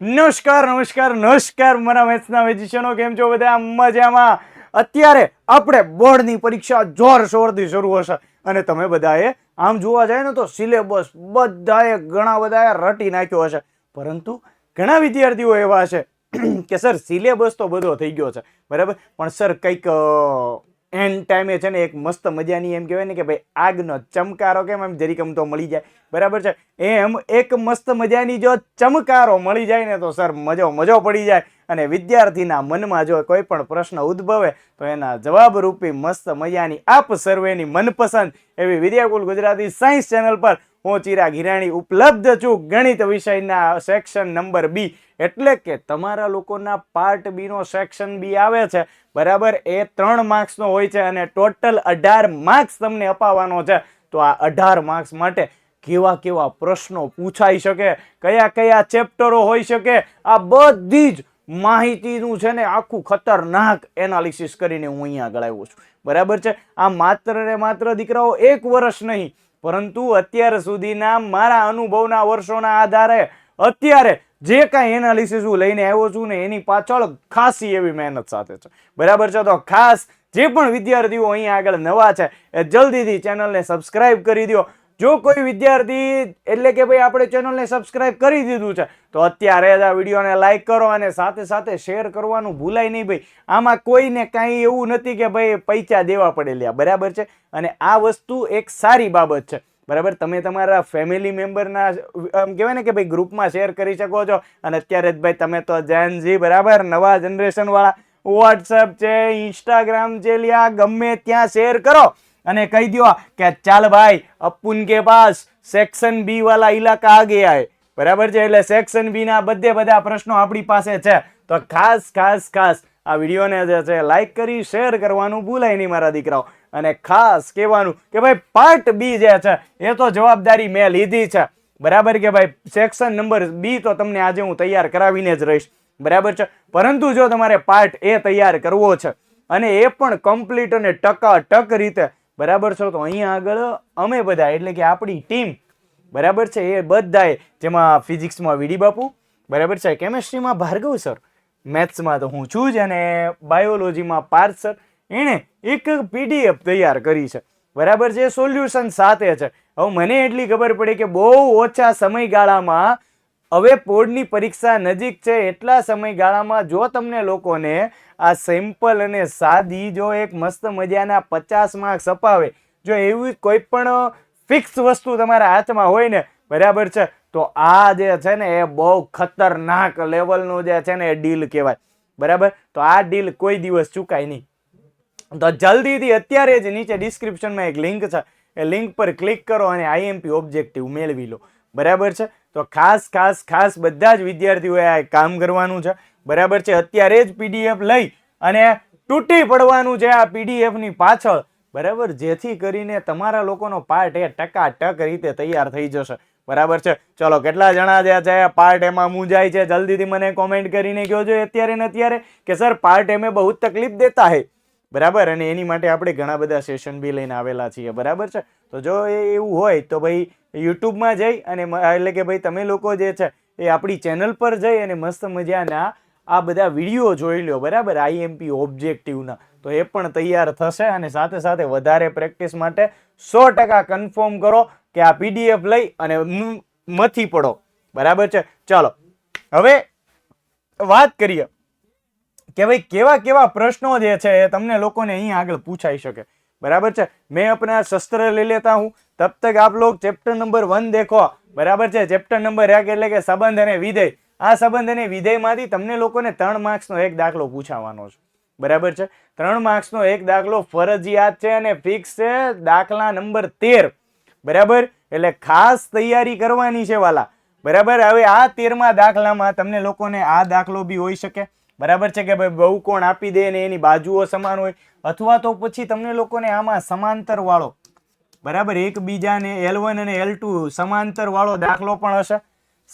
નમસ્કાર નમસ્કાર નમસ્કાર મારા મેથ્સના મેજિશિયનો, કેમ છો બધા? મજામાં. અત્યારે આપણે બોર્ડની પરીક્ષા જોરશોરથી શરૂ હશે અને તમે બધાએ આમ જોવા જાય ને તો સિલેબસ બધાએ ઘણા બધાએ રટી નાખ્યો હશે, પરંતુ ઘણા વિદ્યાર્થીઓ એવા છે કે સર સિલેબસ તો બધો થઈ ગયો છે બરાબર, પણ સર કંઈક એન્ડ ટાઈમે છે ને એક મસ્ત મજાની એમ કહેવાય ને કે ભાઈ આગનો ચમકારો કેમ એમ જરીકમ તો મળી જાય બરાબર છે, એમ એક મસ્ત મજાની જો ચમકારો મળી જાય ને તો સર મજો પડી જાય અને વિદ્યાર્થીના મનમાં જો કોઈ પણ પ્રશ્ન ઉદ્ભવે તો એના જવાબ રૂપી મસ્ત મજાની આપ સર્વેની મનપસંદ એવી વિદ્યાકુલ ગુજરાતી સાયન્સ ચેનલ પર હું ચિરાગ હિરાણી ઉપલબ્ધ છું ગણિત વિષયના સેક્શન નંબર બી, એટલે કે તમારા લોકોના પાર્ટ બી નો સેક્શન બી આવે છે બરાબર. એ 3 માર્ક્સનો હોય છે અને ટોટલ 18 માર્ક્સ તમને અપાવવાનો છે. તો આ 18 માર્ક્સ માટે કેવા કેવા પ્રશ્નો પૂછાઈ શકે, કયા કયા ચેપ્ટરો હોઈ શકે, આ બધી જ માહિતીનું છે ને આખું ખતરનાક એનાલિસિસ કરીને હું અહીંયા આગળ આવ્યો છું બરાબર છે. આ માત્ર ને માત્ર દીકરાઓ 1 વર્ષ નહીં, પરંતુ અત્યાર સુધીના મારા અનુભવના વર્ષોના આધારે અત્યારે જે કાંઈ એનાલિસિસ હું લઈને આવ્યો છું ને એની પાછળ ખાસી એવી મહેનત સાથે છે બરાબર છે. તો ખાસ જે પણ વિદ્યાર્થીઓ અહીંયા આગળ નવા છે એ જલ્દીથી ચેનલને સબસ્ક્રાઇબ કરી દો. જો કોઈ વિદ્યાર્થી એટલે કે ભાઈ આપણે ચેનલને સબસ્ક્રાઇબ કરી દીધું છે તો અત્યારે જ આ વિડીયોને લાઈક કરો અને સાથે સાથે શેર કરવાનું ભૂલાય નહીં ભાઈ. આમાં કોઈને કાંઈ એવું નથી કે ભાઈ પૈસા દેવા પડેલા બરાબર છે, અને આ વસ્તુ એક સારી બાબત છે બરાબર. તમે તમારા ફેમિલી મેમ્બરના આમ કહેવાય ને કે ભાઈ ગ્રુપમાં શેર કરી શકો છો, અને અત્યારે જ ભાઈ તમે તો જેન ઝી બરાબર નવા જનરેશન વાળા વોટ્સઅપ છે, ઇન્સ્ટાગ્રામ છે, લ્યા ગમે ત્યાં શેર કરો અને કહી દો કે ચાલ ભાઈ અપુન કે પાસ સેક્શન બી વાલા ઇલાકા આ ગયા હે બરાબર છે. એટલે સેક્શન બી ના બધા પ્રશ્નો આપણી પાસે છે. તો ખાસ ખાસ ખાસ આ વિડીયોને જે છે લાઈક કરી શેર કરવાનું ભૂલાય નહીં મારા દીકરાઓ. અને ખાસ કહેવાનું કે ભાઈ પાર્ટ બી જે છે એ તો જવાબદારી મેં લીધી છે બરાબર, કે ભાઈ સેક્શન નંબર બી તો તમને આજે હું તૈયાર કરાવીને જ રહીશ બરાબર છે. પરંતુ જો તમારે પાર્ટ એ તૈયાર કરવો છે અને એ પણ કમ્પ્લીટ અને ટકાટક રીતે બરાબર છે, તો અહીંયા આગળ અમે બધા એટલે કે આપણી ટીમ બરાબર છે એ બધાએ, જેમાં ફિઝિક્સમાં વીડી બાપુ બરાબર છે, કેમેસ્ટ્રીમાં ભાર્ગવ સર, મેથ્સમાં તો હું છું જ, અને બાયોલોજીમાં પાર્થ સર, એણે એક પીડીએફ તૈયાર કરી છે બરાબર છે, સોલ્યુશન સાથે છે. હવે મને એટલી ખબર પડી કે બહુ ઓછા સમયગાળામાં, હવે બોર્ડની પરીક્ષા નજીક છે એટલા સમયગાળામાં જો તમને લોકોને આ સિમ્પલ અને સાદી જો એક મસ્ત મજાના 50 માર્ક્સ અપાવે, જો એવી કોઈ પણ ફિક્સ વસ્તુ તમારા હાથમાં હોય ને બરાબર છે, તો આ જે છે ને એ બહુ ખતરનાક લેવલનું જે છે ને એ ડીલ કહેવાય બરાબર. તો આ ડીલ કોઈ દિવસ ચૂકાય નહીં. તો જલ્દીથી અત્યારે જ નીચે ડિસ્ક્રિપ્શનમાં એક લિંક છે, એ લિંક પર ક્લિક કરો અને આઈએમપી ઓબ્જેક્ટિવ મેળવી લો બરાબર છે. તો ખાસ ખાસ ખાસ બધા જ વિદ્યાર્થીઓએ આ કામ કરવાનું છે બરાબર છે. અત્યારે જ પીડીએફ લઈ અને તૂટી પડવાનું છે આ પીડીએફ ની પાછળ બરાબર, જેથી કરીને તમારા લોકોનો પાર્ટ એ ટકાટક રીતે તૈયાર થઈ જશે બરાબર છે. ચલો, કેટલા જણા જે છે પાર્ટ એમાં મૂંઝાય છે જલ્દીથી મને કોમેન્ટ કરીને કહો છો અત્યારે ને અત્યારે કે સર પાર્ટ એમે બહુ તકલીફ દેતા હે બરાબર, અને એની માટે આપણે ઘણા બધા સેશન બી લઈને આવેલા છીએ બરાબર છે. તો જો એવું હોય તો ભાઈ યુટ્યુબમાં જઈ અને એટલે કે ભાઈ તમે લોકો જે છે એ આપણી ચેનલ પર જઈ અને મસ્ત મજાના આ બધા વિડીયો જોઈ લો બરાબર, આઈએમપી ઓબ્જેક્ટિવના, તો એ પણ તૈયાર થશે. અને સાથે સાથે વધારે પ્રેક્ટિસ માટે 100% કન્ફર્મ કરો કે આ પીડીએફ લઈ અને મથી પડો બરાબર છે. ચાલો હવે વાત કરીએ કે ભાઈ કેવા કેવા પ્રશ્નો જે છે એ તમને લોકોને અહીંયા આગળ પૂછાઈ શકે બરાબર છે. मैं अपना शस्त्र ले लेता हूं, तब तक आप लोग चैप्टर नंबर 1 देखो बराबर છે. ચેપ્ટર નંબર 1 એટલે કે સંબંધ અને વિધેય. આ સંબંધ અને વિધેયમાંથી તમને લોકોને 3 માર્ક્સનો એક દાખલો પૂછાવાનો છે બરાબર છે. 3 માર્ક્સનો એક દાખલો ફરજિયાત છે અને ફિક્સ છે, દાખલા નંબર 13 બરાબર. એટલે ખાસ તૈયારી કરવાની છે વાલા બરાબર. હવે આ 13મા દાખલામાં તમને લોકોને આ દાખલો બી હોઈ શકે બરાબર છે કે ભાઈ બહુકોણ આપી દે ને એની બાજુઓ સમાન હોય, અથવા તો પછી તમને લોકોને આમાં સમાંતર વાળો બરાબર એકબીજાને L1 અને L2 સમાંતર વાળો દાખલો પણ હશે.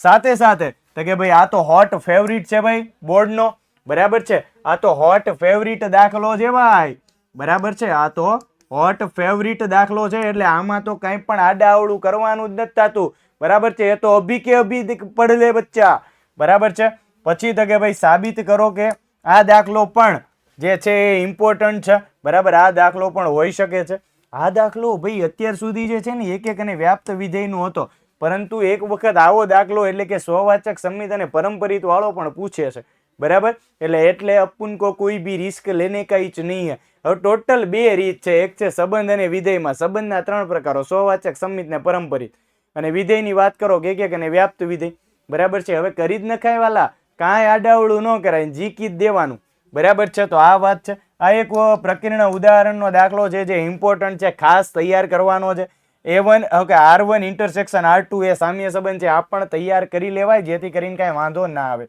સાથે સાથે તો કે ભાઈ આ તો હોટ ફેવરિટ છે ભાઈ બોર્ડનો બરાબર છે, આ તો હોટ ફેવરિટ દાખલો છે ભાઈ બરાબર છે, આ તો હોટ ફેવરિટ દાખલો છે. એટલે આમાં તો કંઈ પણ આડાવડું કરવાનું જ નથી થતું બરાબર છે. એ તો અભી કે અભી પढ़ ले बच्चा બરાબર છે. પછી તો કે ભાઈ સાબિત કરો કે આ દાખલો પણ જે છે એ ઇમ્પોર્ટન્ટ છે. બરાબર, આ દાખલો પણ હોઈ શકે છે. આ દાખલો ભાઈ અત્યાર સુધી જે છે ને એક એક અને વ્યાપ્ત વિધેયનો હતો, પરંતુ એક વખત આવો દાખલો એટલે કે સ્વવાચક સંમિત અને પરંપરિત વાળો પણ પૂછે છે. બરાબર, એટલે અપુન કો કોઈ ભી રિસ્ક લેને કા ઈચ નહીં હે. હવે ટોટલ બે રીત છે. એક છે સંબંધ અને વિધેયમાં. સંબંધના ત્રણ પ્રકારો, સ્વવાચક સંમિત ને પરંપરિત. અને વિધેયની વાત કરો કે એક અને વ્યાપ્ત વિધેય. બરાબર છે. હવે કરી જ નખાય વાલા, કાંઈ આડાવડું ન કરાય, જીકી જ દેવાનું. બરાબર છે. તો આ વાત છે. આ એક પ્રકીર્ણ ઉદાહરણનો દાખલો છે જે ઇમ્પોર્ટન્ટ છે, ખાસ તૈયાર કરવાનો છે. A1 okay, R1 intersection R2 એ સામ્ય સંબંધ છે. આ પણ તૈયાર કરી લેવાય જેથી કરીને કાંઈ વાંધો ના આવે.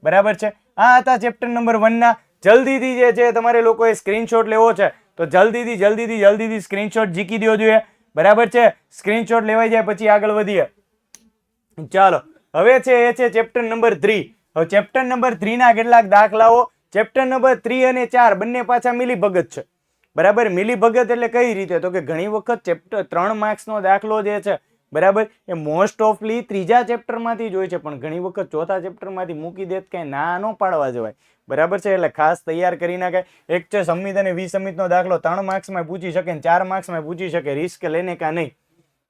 બરાબર છે. આ હતા ચેપ્ટર નંબર 1 ના. જલ્દીથી જે છે તમારે લોકોએ સ્ક્રીનશોટ લેવો છે તો જલ્દીથી સ્ક્રીનશોટ જીકી દો જોઈએ. બરાબર છે. સ્ક્રીનશોટ લેવાઈ જાય પછી આગળ વધીએ. ચાલો, હવે છે એ છે ચેપ્ટર નંબર 3. હવે ચેપ્ટર નંબર 3 ના કેટલાક દાખલાઓ, ચેપ્ટર નંબર 3 અને 4 બંને પાછા મિલીભગત છે. બરાબર, મિલીભગત એટલે કઈ રીતે? તો કે ઘણી વખત ચેપ્ટર 3 માર્ક્સનો દાખલો જે છે, બરાબર, એ મોસ્ટ ઓફલી ત્રીજા ચેપ્ટરમાંથી જ હોય છે, પણ ઘણી વખત ચોથા ચેપ્ટરમાંથી મૂકી દે કઈ ના ન પાડવા જવાય. બરાબર છે, એટલે ખાસ તૈયાર કરી નાખાય. એક છે સંમિત અને વિસંમિતનો દાખલો 3 માર્ક્સમાં પૂછી શકે ને 4 માર્ક્સમાં પૂછી શકે, રિસ્ક લેને કા નહીં.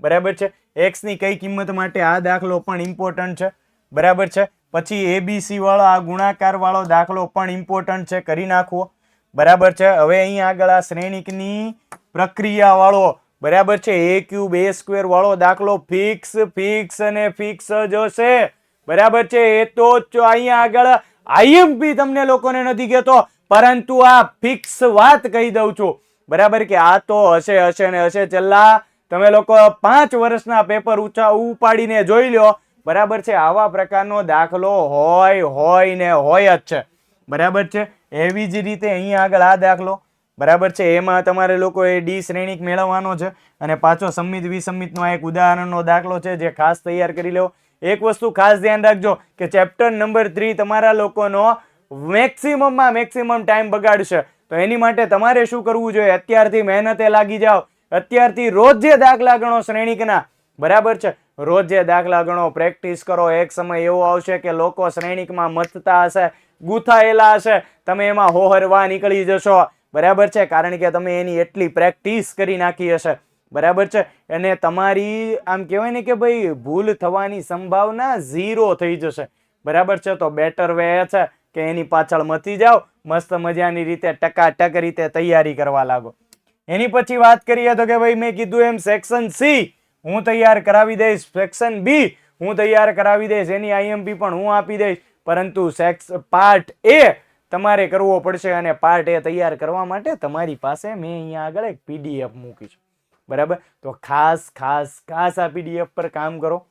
બરાબર છે. એક્સ ની કઈ કિંમત માટે, આ દાખલો પણ ઇમ્પોર્ટન્ટ છે. બરાબર છે. પછી એબીસી વાળો આ ગુણાકાર વાળો દાખલો પણ ઇમ્પોર્ટન્ટ છે, કરી નાખવો. બરાબર છે. હવે અહીંયા આગળ આ શ્રેણિકની પ્રક્રિયા વાળો, બરાબર છે, a ક્યુબ a સ્ક્વેર વાળો દાખલો ફિક્સ અને ફિક્સ જ હશે. બરાબર છે. એ તો અહીંયા આગળ આઈએમપી તમને લોકોને નથી કહેતો, પરંતુ આ ફિક્સ વાત કહી દઉં છું. બરાબર, કે આ તો હશે ને હશે. છેલ્લા તમે લોકો 5 વર્ષના પેપર ઉપાડીને જોઈ લો. બરાબર છે. આવા પ્રકારનો દાખલો હોય ને હોય જ છે. બરાબર છે. એવી જ રીતે અહીંયા આગળ આ દાખલો, બરાબર છે, એમાં તમારે લોકોએ ડી શ્રેણિક મેળવવાનો છે. અને પાછો સંમિત વિસંમિતનો એક ઉદાહરણનો દાખલો છે જે ખાસ તૈયાર કરી લેવો. એક વસ્તુ ખાસ ધ્યાન રાખજો કે ચેપ્ટર નંબર 3 તમારા લોકોનો મેક્સિમમમાં મેક્સિમમ ટાઈમ બગાડશે. તો એની માટે તમારે શું કરવું જોઈએ? અત્યારથી મહેનતે લાગી જાઓ. અત્યારથી રોજ જે દાખલા ગણો શ્રેણિકના. બરાબર છે. રોજ જે દાખલા ગણો, પ્રેક્ટિસ કરો. એક સમય એવો આવશે કે લોકો શ્રેણિકમાં મથતા હશે, ગૂંથાયેલા હશે, તમે એમાં હોહરવા નીકળી જશો. બરાબર છે, કારણ કે તમે એની એટલી પ્રેક્ટિસ કરી નાખી હશે. બરાબર છે. અને તમારી આમ કહેવાય ને કે ભાઈ ભૂલ થવાની સંભાવના 0 થઈ જશે. બરાબર છે. તો બેટર વે છે કે એની પાછળ મથી જાઓ, મસ્ત મજાની રીતે ટકાટક રીતે તૈયારી કરવા લાગો. એની પછી વાત કરીએ તો કે ભાઈ મેં કીધું એમ સેક્શન સી હું તૈયાર કરાવી દઈશ, સેક્શન બી હું તૈયાર કરાવી દઈશ, એની આઈએમપી પણ હું આપી દઈશ, પરંતુ પાર્ટ એ તમારે કરવો પડશે. અને પાર્ટ એ તૈયાર કરવા માટે તમારી પાસે મેં અહીંયા આગળ એક પીડીએફ મૂકી છે. બરાબર, તો ખાસ આ પીડીએફ પર કામ કરો.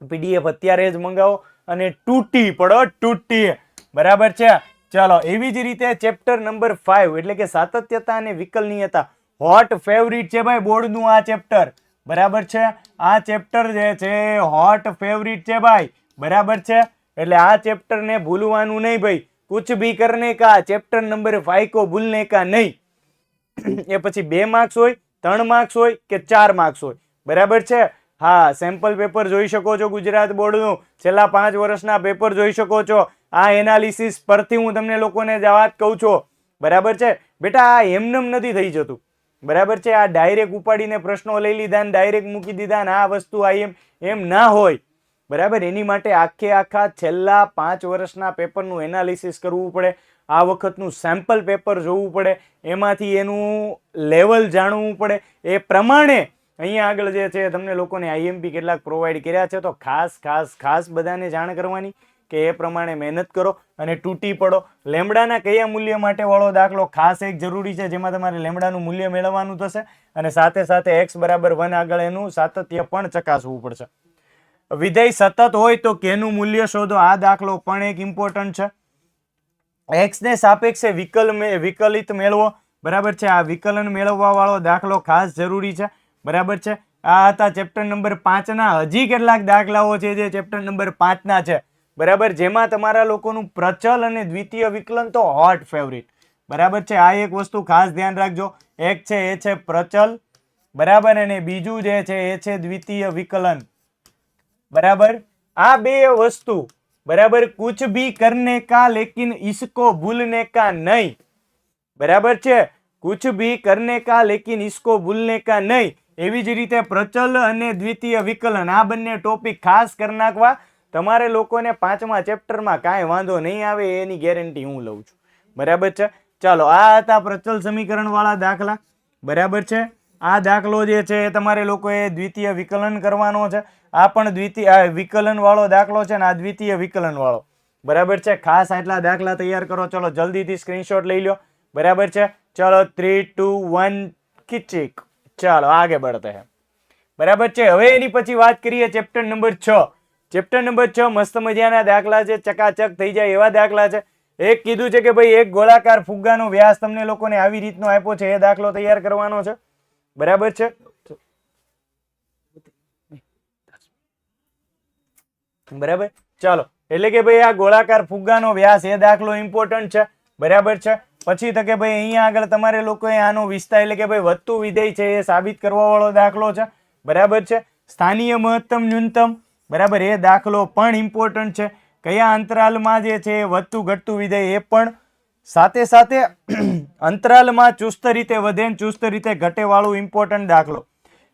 પીડીએફ અત્યારે જ મંગાવો અને તૂટી પડો, તૂટી. બરાબર છે. ચાલો, એવી જ રીતે ચેપ્ટર નંબર 5 એટલે કે સાતત્યતા અને વિકલનીયતા, હોટ ફેવરિટ છે ભાઈ બોર્ડનું આ ચેપ્ટર. બરાબર છે. આ ચેપ્ટર જે છે હોટ ફેવરિટ છે ભાઈ. બરાબર છે. એટલે આ ચેપ્ટર ને ભૂલવાનું નહીં ભાઈ. कुछ भी करने का, चैप्टर नंबर 5 को भूलने का नहीं. એ પછી 2 માર્ક્સ હોય, 3 માર્ક્સ હોય કે 4 માર્ક્સ હોય. બરાબર છે. હા, સેમ્પલ પેપર જોઈ શકો છો ગુજરાત બોર્ડનું, છેલ્લા 5 વર્ષના પેપર જોઈ શકો છો. આ એનાલિસિસ પરથી હું તમને લોકોને જ વાત કહું છું. બરાબર છે. બેટા આ એમનેમ નથી થઈ જતું. બરાબર છે. આ ડાયરેક્ટ ઉપાડીને પ્રશ્નો લઈ લીધા ને ડાયરેક્ટ મૂકી દીધા ને આ વસ્તુ આ એમ ના હોય. બરાબર, એની માટે આખા છેલ્લા 5 વર્ષના પેપરનું એનાલિસિસ કરવું પડે. આ વખતનું સેમ્પલ પેપર જોવું પડે, એમાંથી એનું લેવલ જાણવું પડે. એ પ્રમાણે અહીંયા આગળ જે છે તમને લોકોને આઈએમપી કેટલાક પ્રોવાઈડ કર્યા છે. તો ખાસ બધાને જાણ કરવાની કે એ પ્રમાણે મહેનત કરો અને તૂટી પડો. લેમડાના કયા મૂલ્ય માટે વાળો દાખલો ખાસ એક જરૂરી છે, જેમાં તમારે લેમડાનું મૂલ્ય મેળવવાનું થશે અને સાથે x બરાબર 1 આગળ એનું સાતત્ય પણ ચકાસવું પડશે. વિધેય સતત હોય તો કેનું મૂલ્ય શોધો, આ દાખલો પણ એક ઇમ્પોર્ટન્ટ છે. એક્સ ને સાપેક્ષે વિકલિત મેળવો. બરાબર છે. આ વિકલન મેળવવા વાળો દાખલો ખાસ જરૂરી છે. બરાબર છે. આ હતા ચેપ્ટર નંબર 5 ના. હજી કેટલાક દાખલાઓ છે જે ચેપ્ટર નંબર 5 ના છે. બરાબર, જેમાં તમારા લોકોનું પ્રચલ અને દ્વિતીય વિકલન તો હોટ ફેવરિટ. બરાબર છે. આ એક વસ્તુ ખાસ ધ્યાન રાખજો. એક છે એ છે પ્રચલ, બરાબર, અને બીજું જે છે એ છે દ્વિતીય વિકલન. બરાબર, આ બે વસ્તુ बराबर, कुछ भी करने का लेकिन इसको भूलने का नहीं, बराबर छे, कुछ भी करने का लेकिन इसको भूलने का नहीं। એવી જ રીતે પ્રચલ અને દ્વિતીય વિકલન આ બંને ટોપિક ખાસ કરી નાખવા, તમારે લોકોને 5મા ચેપ્ટરમાં કાંઈ વાંધો નહીં આવે એની ગેરંટી હું લઉં છું, બરાબર છે। ચાલો, આ હતા પ્રચલ સમીકરણ વાળા દાખલા, બરાબર છે। આ દાખલો જે છે એ તમારે લોકોએ દ્વિતીય વિકલન કરવાનો છે, આ પણ દ્વિતીય વિકલન વાળો દાખલો છે ને આ દ્વિતીય વિકલન વાળો, બરાબર છે। ખાસ આટલા દાખલા તૈયાર કરો, ચલો જલ્દીથી સ્ક્રીનશોટ લઈ લો, બરાબર છે। ચલો 3, 2, 1 કિચિક, ચાલો આગે बढ़ते हैं, બરાબર છે। હવે એની પછી વાત કરીએ ચેપ્ટર નંબર 6। ચેપ્ટર નંબર 6 મસ્ત મજાના દાખલા છે, ચકાચક થઈ જાય એવા દાખલા છે। એક કીધું છે કે ભાઈ એક ગોળાકાર ફુગ્ગાનો વ્યાસ તમને લોકોને આવી રીતનો આપ્યો છે, એ દાખલો તૈયાર કરવાનો છે, બરાબર છે। બરાબર, ચાલો, એટલે કે ભાઈ આ ગોળાકાર ફુગ્ગાનો વ્યાસ એ દાખલો ઇમ્પોર્ટન્ટ છે, બરાબર છે। પછી તો કે ભાઈ અહીંયા આગળ તમારે લોકોએ આનો વિસ્તાર એટલે કે ભાઈ વધતું વિધેય છે એ સાબિત કરવા વાળો દાખલો છે, બરાબર છે। સ્થાનીય મહત્તમ ન્યૂનતમ, બરાબર, એ દાખલો પણ ઇમ્પોર્ટન્ટ છે। કયા અંતરાલમાં જે છે વધતું ઘટતું વિધેય એ પણ, સાથે સાથે અંતરાલમાં ચુસ્ત રીતે વધે ને ચુસ્ત રીતે ઘટે વાળું ઇમ્પોર્ટન્ટ દાખલો।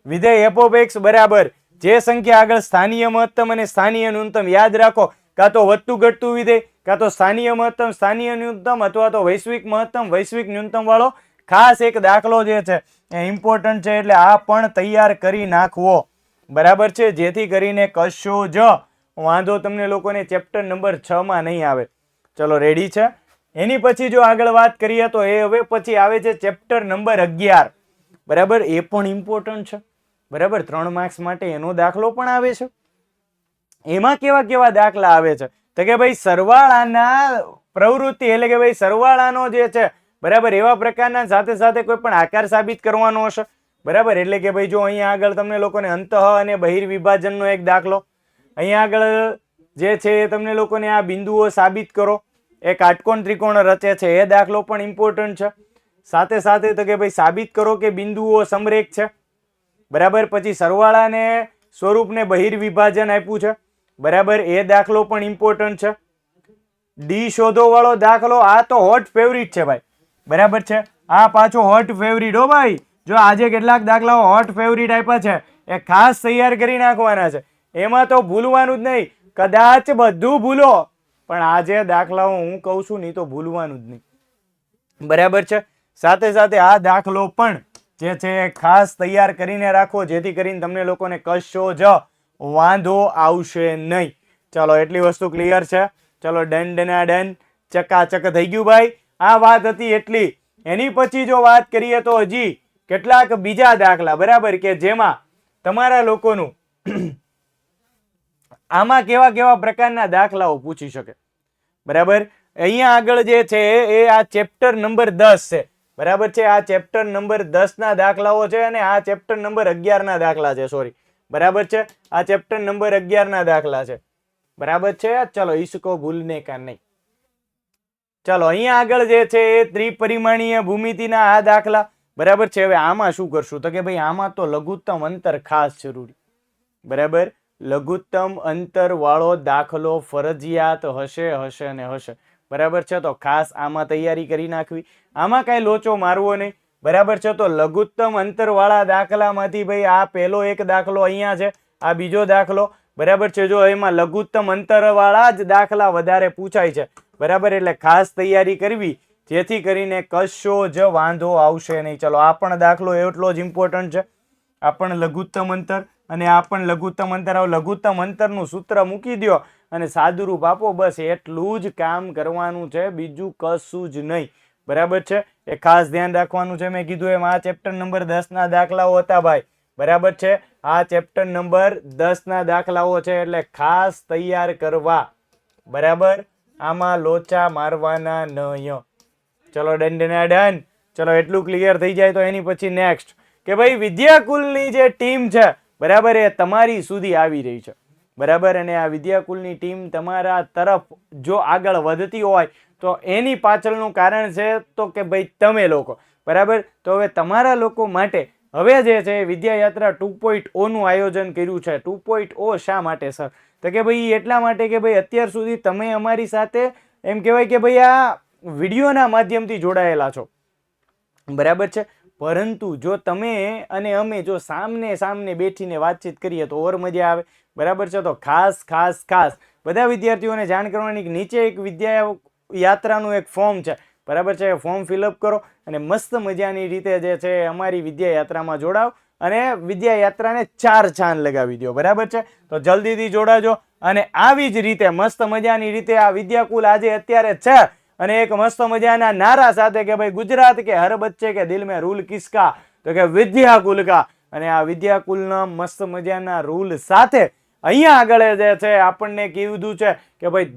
વિધેય f of x બરાબર જે સંખ્યા આગળ સ્થાનીય મહત્તમ અને સ્થાનીય ન્યૂનતમ, યાદ રાખો, કાં તો વધતું ઘટતું વિધેય, કાં તો સ્થાનીય મહત્તમ સ્થાનીય ન્યૂનતમ, અથવા તો વૈશ્વિક મહત્તમ વૈશ્વિક ન્યૂનતમ વાળો ખાસ એક દાખલો જે છે એ ઇમ્પોર્ટન્ટ છે, એટલે આ પણ તૈયાર કરી નાખવો, બરાબર છે, જેથી કરીને કશો જ વાંધો તમને લોકોને ચેપ્ટર નંબર 6 માં નહીં આવે। ચલો રેડી છે। એની પછી જો આગળ વાત કરીએ તો એ હવે પછી આવે છે ચેપ્ટર નંબર 11, બરાબર, એ પણ ઇમ્પોર્ટન્ટ છે, બરાબર, 3 માર્ક્સ માટે એનો દાખલો પણ આવે છે। એમાં કેવા કેવા દાખલા આવે છે તો કે ભાઈ સરવાળાના પ્રવૃત્તિ એટલે કે ભાઈ સરવાળાનો જે છે, બરાબર, એવા પ્રકારના સાથે સાથે કોઈ પણ આકાર સાબિત કરવાનો હશે, બરાબર, એટલે કે ભાઈ જો અહીંયા આગળ તમને લોકોને અંતઃ અને બહિર્વિભાજનનો એક દાખલો, અહીંયા આગળ જે છે તમને લોકોને આ બિંદુઓ સાબિત કરો, એક કાટકોણ ત્રિકોણ રચે છે એ દાખલો પણ ઇમ્પોર્ટન્ટ છે। સાથે સાથે તો કે ભાઈ સાબિત કરો કે બિંદુઓ સમરેખ છે, બરાબર, પછી સરવાળાને સ્વરૂપને બહિર્વિભાજન આપ્યું છે, બરાબર, એ દાખલો પણ ઇમ્પોર્ટન્ટ છે। ડી શોધો વાળો દાખલો આ તો હોટ ફેવરિટ છે ભાઈ, બરાબર છે, આ પાછો હોટ ફેવરિટ હો ભાઈ, જો આજે કેટલાક દાખલાઓ હોટ ફેવરિટ આપ્યા છે એ ખાસ તૈયાર કરી નાખવાના છે, એમાં તો ભૂલવાનું જ નહીં, કદાચ બધું ભૂલો પણ આજે દાખલાઓ હું કહું છું નહીં તો ભૂલવાનું જ નહીં, બરાબર છે। સાથે સાથે આ દાખલો પણ જે છે ખાસ તૈયાર કરીને રાખો, જેથી કરીને તમને લોકોને કશો જ વાંધો આવશે નહીં। ચાલો એટલી વસ્તુ ક્લિયર છે, ચલો ડન ડના ડન, ચકાચક થઈ ગયું ભાઈ। આ વાત હતી એટલી। એની પછી જો વાત કરીએ તો હજી કેટલાક બીજા દાખલા, બરાબર, કે જેમાં તમારા લોકોનું આમાં કેવા કેવા પ્રકારના દાખલાઓ પૂછી શકે, બરાબર। અહીંયા આગળ જે છે એ આ ચેપ્ટર નંબર 10 છે, બરાબર છે, આ ચેપ્ટર નંબર 10 ના દાખલાઓ છે અને આ ચેપ્ટર નંબર 11 ના દાખલા છે, સોરી, બરાબર છે, આ ચેપ્ટર નંબર 11 ના દાખલા છે, બરાબર છે। ચલો इसको भूलने का नहीं। ચલો અહીંયા આગળ જે છે એ ત્રિપરિમાણીય ભૂમિતિના આ દાખલા, બરાબર છે। હવે આમાં શું કરશું તો કે ભાઈ આમાં તો લઘુત્તમ અંતર ખાસ જરૂરી, બરાબર, લઘુત્તમ અંતર વાળો દાખલો ફરજિયાત હશે હશે ને હશે, બરાબર છે, તો ખાસ આમાં તૈયારી કરી નાખવી, આમાં કાંઈ લોચો મારવો નહીં, બરાબર છે। તો લઘુત્તમ અંતર વાળા દાખલામાંથી ભાઈ આ પહેલો એક દાખલો અહીંયા છે, આ બીજો દાખલો, બરાબર છે, જો એમાં લઘુત્તમ અંતર વાળા જ દાખલા વધારે પૂછાય છે, બરાબર, એટલે ખાસ તૈયારી કરવી જેથી કરીને કશો જ વાંધો આવશે નહીં। ચલો આ પણ દાખલો એટલો જ ઇમ્પોર્ટન્ટ છે, આ પણ લઘુત્તમ અંતર અને આ પણ લઘુત્તમ અંતર, લઘુત્તમ અંતરનું સૂત્ર મૂકી દો અને સાદુરૂપ આપો, બસ એટલું જ કામ કરવાનું છે, બીજું કશું જ નહીં, બરાબર છે, એ ખાસ ધ્યાન રાખવાનું છે। મેં કીધું એમ આ ચેપ્ટર નંબર 10 ના દાખલાઓ હતા ભાઈ, બરાબર છે, આ ચેપ્ટર નંબર 10 ના દાખલાઓ છે એટલે ખાસ તૈયાર કરવા, બરાબર, આમાં લોચા મારવાના નહીં। ચલો ડન ડન ડન, ચલો એટલું ક્લિયર થઈ જાય તો એની પછી નેક્સ્ટ કે ભાઈ વિદ્યાકુલની જે ટીમ છે, બરાબર, એ તમારી સુધી આવી રહી છે, બરાબર, અને આ વિદ્યાકુલની ટીમ તમારા તરફ જો આગળ વધતી હોય તો એની પાછળનું કારણ છે તો કે ભાઈ તમે લોકો, બરાબર। તો હવે તમારા લોકો માટે હવે જે છે વિદ્યાયાત્રા 2.0 નું આયોજન કર્યું છે। 2.0 શા માટે સર તો કે ભાઈ એટલા માટે કે ભાઈ અત્યાર સુધી તમે અમારી સાથે એમ કહેવાય કે ભાઈ આ વિડીયોના માધ્યમથી જોડાયેલા છો, બરાબર છે. પરંતુ જો તમે અને અમે જો સામને સામને બેઠીને વાતચીત કરીએ તો ઓર મજા આવે, બરાબર છે. તો ખાસ ખાસ ખાસ બધા વિદ્યાર્થીઓને જાણ કરવાની કે નીચે એક વિદ્યા યાત્રાનું એક ફોર્મ છે, બરાબર છે. ફોર્મ ફિલઅપ કરો અને મસ્ત મજાની રીતે જે છે અમારી વિદ્યા યાત્રામાં જોડાવ અને વિદ્યા યાત્રાને 4 ચાંદ લગાવી દો, બરાબર છે. તો જલ્દીથી જોડાજો અને આવી જ રીતે મસ્ત મજાની રીતે આ વિદ્યાકુલ આજે અત્યારે છે અને એક મસ્ત મજાના નારા સાથે કે ભાઈ ગુજરાત કે હર બચ્ચે કે દિલ મેં રૂલ કિસકા, તો કે વિદ્યાકુલ કા. અને આ વિદ્યાકુલના મસ્ત મજાના રૂલ સાથે અહીંયા આગળ જે છે આપણને કીધું છે કે ભાઈ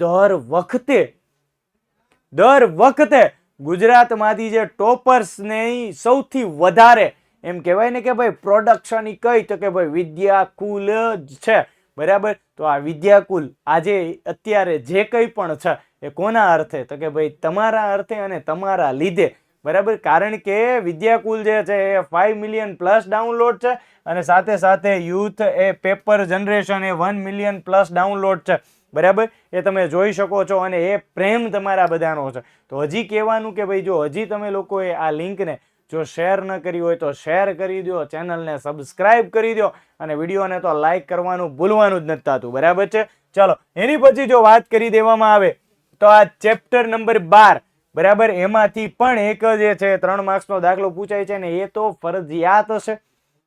દર વખતે ગુજરાતમાંથી જે ટોપર્સ ને સૌથી વધારે એમ કહેવાય ને કે ભાઈ પ્રોડક્શન કઈ, તો કે ભાઈ વિદ્યાકુલ જ છે, બરાબર. તો આ વિદ્યાકુલ આજે અત્યારે જે કંઈ પણ છે એ કોના અર્થે, તો કે ભાઈ તમારા અર્થે અને તમારા લીધે, બરાબર. કારણ કે વિદ્યાકુલ જે છે એ 5 મિલિયન પ્લસ ડાઉનલોડ છે અને સાથે સાથે યુથ એ પેપર જનરેશન એ 1 મિલિયન પ્લસ ડાઉનલોડ છે, બરાબર. એ તમે જોઈ શકો છો અને એ પ્રેમ તમારા બધાનો છે. તો હજી કહેવાનું કે ભાઈ જો હજી તમે લોકોએ આ લિંકને જો શેર ન કરી હોય તો શેર કરી દો, ચેનલને સબસ્ક્રાઇબ કરી દો અને વિડીયોને તો લાઈક કરવાનું ભૂલવાનું જ નથી થતું, બરાબર છે. ચલો એની પછી જો વાત કરી દેવામાં આવે તો આ ચેપ્ટર નંબર 12, બરાબર, એમાંથી પણ એક જે છે 3 માર્ક્સનો દાખલો પૂછાય છે ને એ તો ફરજિયાત હશે,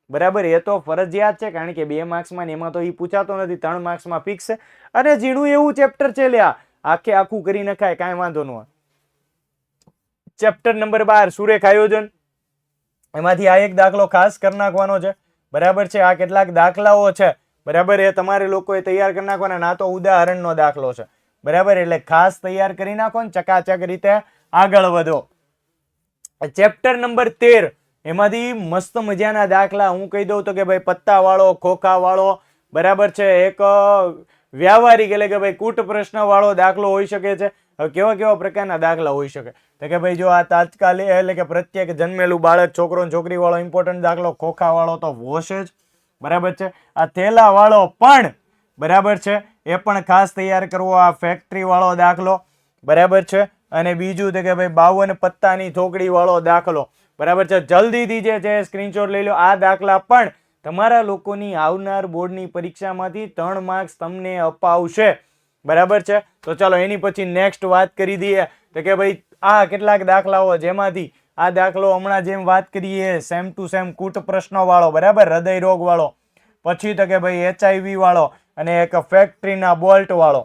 બરાબર. એ તો ફરજિયાત છે કારણ કે 2 માર્ક્સમાં ને એમાં તો એ પૂછાતો નથી, 3 માર્ક્સમાં ફિક્સ છે. અને ઝીણું એવું ચેપ્ટર છે લ્યા, આખું કરી નખાય, કાંઈ વાંધો ન હોય. ચેપ્ટર નંબર 12 સુરેખ આયોજન, એમાંથી આ એક દાખલો ખાસ કરી નાખવાનો છે, બરાબર છે. આ કેટલાક દાખલાઓ છે, બરાબર, એ તમારે લોકોએ તૈયાર કરી નાખવાના. ના તો ઉદાહરણનો દાખલો છે, બરાબર, એટલે ખાસ તૈયાર કરી નાખો ને ચકાચક રીતે આગળ વધો. ચેપ્ટર નંબર 13 એમાંથી મસ્ત મજાના દાખલા હું કહી દઉં તો કે ભાઈ પત્તા વાળો, ખોખા વાળો, બરાબર છે. એક વ્યવહારિક એટલે કે ભાઈ કૂટ પ્રશ્ન વાળો દાખલો હોઈ શકે છે. હવે કેવા કેવા પ્રકારના દાખલા હોઈ શકે, તો કે ભાઈ જો આ તાત્કાલિક એટલે કે પ્રત્યેક જન્મેલું બાળક, છોકરો છોકરી વાળો ઇમ્પોર્ટન્ટ દાખલો, ખોખા વાળો તો હોશે જ, બરાબર છે. આ થેલા વાળો પણ, બરાબર છે, એ પણ ખાસ તૈયાર કરવો. આ ફેક્ટરી વાળો દાખલો, બરાબર છે. અને બીજું તો કે ભાઈ 52 પત્તાની થોકડી વાળો દાખલો, બરાબર છે. જલ્દીથી જે છે સ્ક્રીનશોટ લઈ લો. આ દાખલા પણ તમારા લોકોની આવનાર બોર્ડની પરીક્ષામાંથી 3 માર્ક્સ તમને અપાવશે, બરાબર છે. તો ચાલો એની પછી નેક્સ્ટ વાત કરી દઈએ તો કે ભાઈ આ કેટલાક દાખલાઓ જેમાંથી આ દાખલો હમણાં જેમ વાત કરીએ સેમ ટુ સેમ કૂટ પ્રશ્નો વાળો, બરાબર, હૃદય રોગ વાળો, પછી તો કે ભાઈ HIV વાળો અને એક ફેક્ટરીના બોલ્ટ વાળો.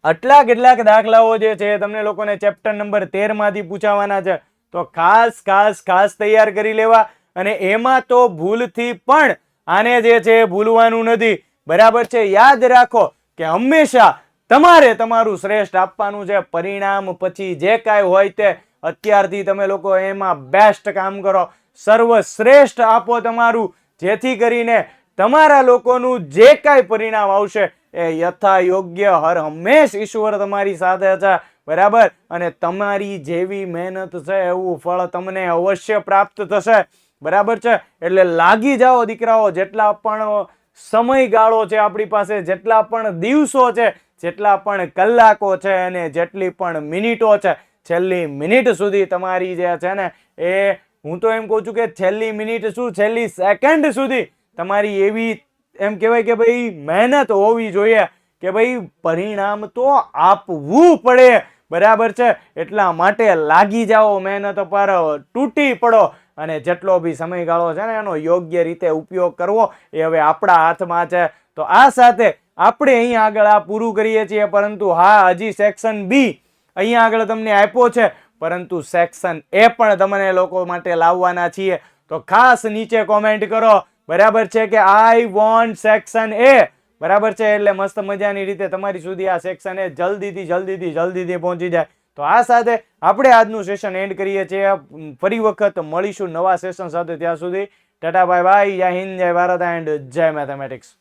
આટલા કેટલાક દાખલાઓ જે છે તમને લોકોને ચેપ્ટર નંબર 13 માંથી પૂછાવાના છે. તો ખાસ ખાસ ખાસ તૈયાર કરી લેવા. અને એમાં તો ભૂલથી પણ આને જે છે ભૂલવાનું નથી, બરાબર છે. યાદ રાખો કે હંમેશા તમારે તમારું શ્રેષ્ઠ આપવાનું છે. પરિણામ પછી જે કાંઈ હોય તે અત્યારથી તમે લોકો એમાં બેસ્ટ કામ કરો, સર્વશ્રેષ્ઠ આપો તમારું, જેથી કરીને તમારા લોકોનું જે કાંઈ પરિણામ આવશે એ યથા યોગ્ય હર હંમેશ ઈશ્વર તમારી સાથે છે, બરાબર. અને તમારી જેવી મહેનત છે એવું ફળ તમને અવશ્ય પ્રાપ્ત થશે, બરાબર છે. એટલે લાગી જાઓ દીકરાઓ. જેટલા પણ સમયગાળો છે આપણી પાસે, જેટલા પણ દિવસો છે, જેટલા પણ કલાકો છે અને જેટલી પણ મિનિટો છે, છેલ્લી મિનિટ સુધી તમારી જે છે ને એ હું તો એમ કહું છું કે છેલ્લી મિનિટ શું, છેલ્લી સેકન્ડ સુધી તમારી એવી એમ કહેવાય કે ભાઈ મહેનત હોવી જોઈએ કે ભાઈ પરિણામ તો આપવું પડે, બરાબર છે. એટલા માટે લાગી જાઓ મહેનત પર, તૂટી પડો અને જેટલો બી સમયગાળો છે ને એનો યોગ્ય રીતે ઉપયોગ કરવો એ હવે આપણા હાથમાં છે. તો આ સાથે આપણે અહીં આગળ આ પૂરું કરીએ છીએ. પરંતુ હા, હજી સેક્શન બી અહીંયા આગળ તમને આપ્યો છે, પરંતુ સેક્શન એ પણ તમને લોકો માટે લાવવાના છીએ. તો ખાસ નીચે કોમેન્ટ કરો, બરાબર છે, કે આઈ વોન્ટ સેક્શન એ, બરાબર છે. એટલે મસ્ત મજાની રીતે તમારી સુધી આ સેક્શન એ જલ્દીથી પહોંચી જાય. તો આ સાથે આપણે આજનું સેશન એન્ડ કરીએ છીએ. ફરી વખત મળીશું નવા સેશન સાથે. ત્યાં સુધી ટાટા બાય બાય. જય હિન્દ, જય ભારત એન્ડ જય મેથેમેટિક્સ.